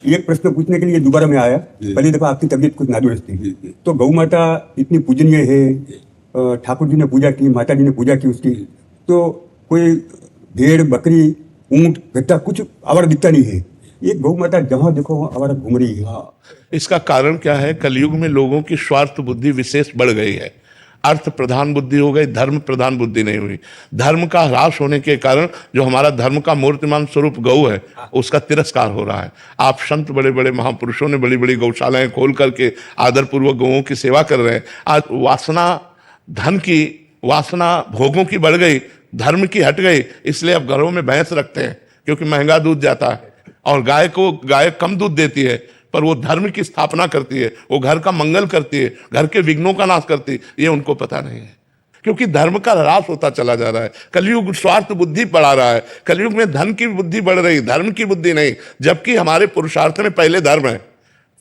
एक प्रश्न पूछने के लिए दोबारा मैं आया। पहली दफा आपकी तबीयत कुछ नादुरुस्त थी, तो गौ माता इतनी पूजनीय है, ठाकुर जी ने पूजा की, माता जी ने पूजा की उसकी, तो कोई भेड़ बकरी ऊंट गट्टा कुछ आवारा दिखता नहीं है। ये गौ माता जहां देखो वहां आवारा घूम रही है। इसका कारण क्या है? कलयुग में लोगों की स्वार्थ बुद्धि विशेष बढ़ गई है। अर्थ प्रधान बुद्धि हो गई, धर्म प्रधान बुद्धि नहीं हुई। धर्म का ह्रास होने के कारण जो हमारा धर्म का मूर्तिमान स्वरूप गौ है उसका तिरस्कार हो रहा है। आप संत बड़े बड़े महापुरुषों ने बड़ी बड़ी गौशालाएं खोल करके आदरपूर्वक गौओं की सेवा कर रहे हैं। आज वासना, धन की वासना, भोगों की बढ़ गई, धर्म की हट गई, इसलिए अब घरों में भैंस रखते हैं क्योंकि महंगा दूध जाता है। और गाय कम दूध देती है पर वो धर्म की स्थापना करती है, वो घर का मंगल करती है, घर के विघ्नों का नाश करती है। ये उनको पता नहीं है क्योंकि धर्म का ह्रास होता चला जा रहा है। कलयुग स्वार्थ बुद्धि बढ़ा रहा है। कलयुग में धन की बुद्धि बढ़ रही, धर्म की बुद्धि नहीं। जबकि हमारे पुरुषार्थ में पहले धर्म है,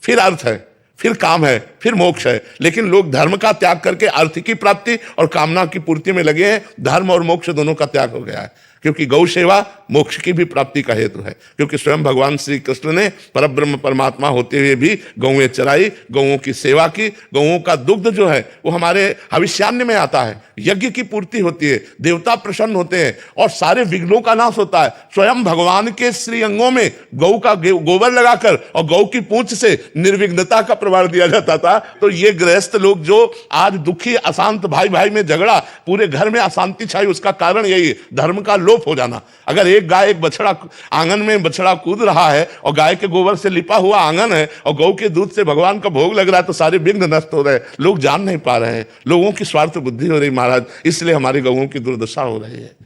फिर अर्थ है, फिर काम है, फिर मोक्ष है। लेकिन लोग धर्म का त्याग करके अर्थ की प्राप्ति और कामना की पूर्ति में लगे हैं। धर्म और मोक्ष दोनों का त्याग हो गया है क्योंकि गौ सेवा मोक्ष की भी प्राप्ति का हेतु है। क्योंकि स्वयं भगवान श्री कृष्ण ने परब्रह्म परमात्मा होते हुए भी गौएं चराई, गौओं की सेवा की। गौओं का दुग्ध जो है वो हमारे हविष्यान्न में आता है, यज्ञ की पूर्ति होती है, देवता प्रसन्न होते हैं और सारे विघ्नों का नाश होता है। स्वयं भगवान के श्री अंगों में गौ का गोबर लगाकर और गौ की पूंछ से निर्विघ्नता का प्रमाण दिया जाता था। तो ये गृहस्थ लोग जो आज दुखी अशांत, भाई भाई में झगड़ा, पूरे घर में अशांति छाई, उसका कारण यही है, धर्म का लोप हो जाना। अगर एक गाय, एक बछड़ा आंगन में बछड़ा कूद रहा है और गाय के गोबर से लिपा हुआ आंगन है और गौ के दूध से भगवान का भोग लग रहा है तो सारे विघ्न नष्ट हो रहे हैं। लोग जान नहीं पा रहे हैं, लोगों की स्वार्थ बुद्धि हो रही महाराज, इसलिए हमारी गौओं की दुर्दशा हो रही है।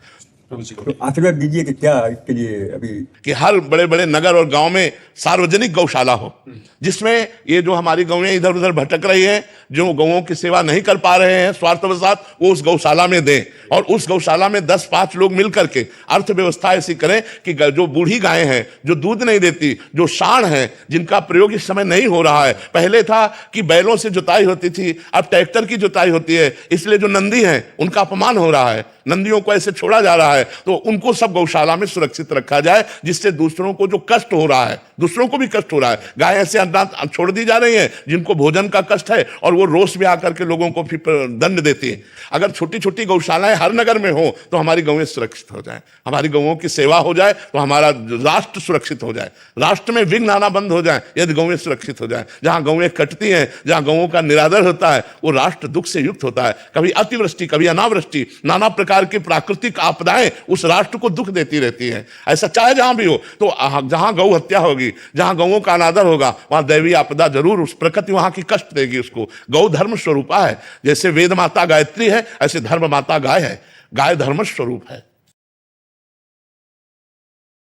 तो आशीर्वाद दीजिए कि क्या इसके लिए अभी कि हर बड़े बड़े नगर और गांव में सार्वजनिक गौशाला हो, जिसमें ये जो हमारी गौएं इधर उधर भटक रही हैं, जो गौओं की सेवा नहीं कर पा रहे हैं स्वार्थवशात, वो उस गौशाला में दें। और उस गौशाला में 10-5 लोग मिल करके अर्थव्यवस्था ऐसी करें कि जो बूढ़ी गायें हैं, जो दूध नहीं देती, जो सांड हैं, जिनका प्रयोग इस समय नहीं हो रहा है। पहले था कि बैलों से जुताई होती थी, अब ट्रैक्टर की जुताई होती है, इसलिए जो नंदी हैं उनका अपमान हो रहा है, नंदियों को ऐसे छोड़ा जा रहा है। तो उनको सब गौशाला में सुरक्षित रखा जाए, जिससे दूसरों को जो कष्ट हो रहा है, दूसरों को भी कष्ट हो रहा है। गाय ऐसे अनाथ छोड़ दी जा रही हैं जिनको भोजन का कष्ट है और वो रोष में आकर के लोगों को फिर दंड देती है। अगर छोटी छोटी गौशालाएं हर नगर में हो तो हमारी गौएं सुरक्षित हो जाए, हमारी गौओं की सेवा हो जाए, तो हमारा राष्ट्र सुरक्षित हो जाए, राष्ट्र में विघ्न आना बंद हो जाए यदि गौएं सुरक्षित हो जाए। जहां गौएं कटती हैं, जहां गौओं का निरादर होता है, वो राष्ट्र दुख से युक्त होता है। कभी अतिवृष्टि, कभी अनावृष्टि, नाना प्रकार की प्राकृतिक आपदाएं उस राष्ट्र को दुख देती रहती हैं। ऐसा चाहे जहां भी हो, तो जहां गौ हत्या होगी, जहां गौओं का अनादर होगा, वहां दैवी आपदा जरूर, उस प्रकृति वहां की कष्ट देगी उसको। गौ धर्म स्वरूपा है, जैसे वेद माता गायत्री है ऐसे धर्म माता गाय है। गाय धर्म स्वरूप है।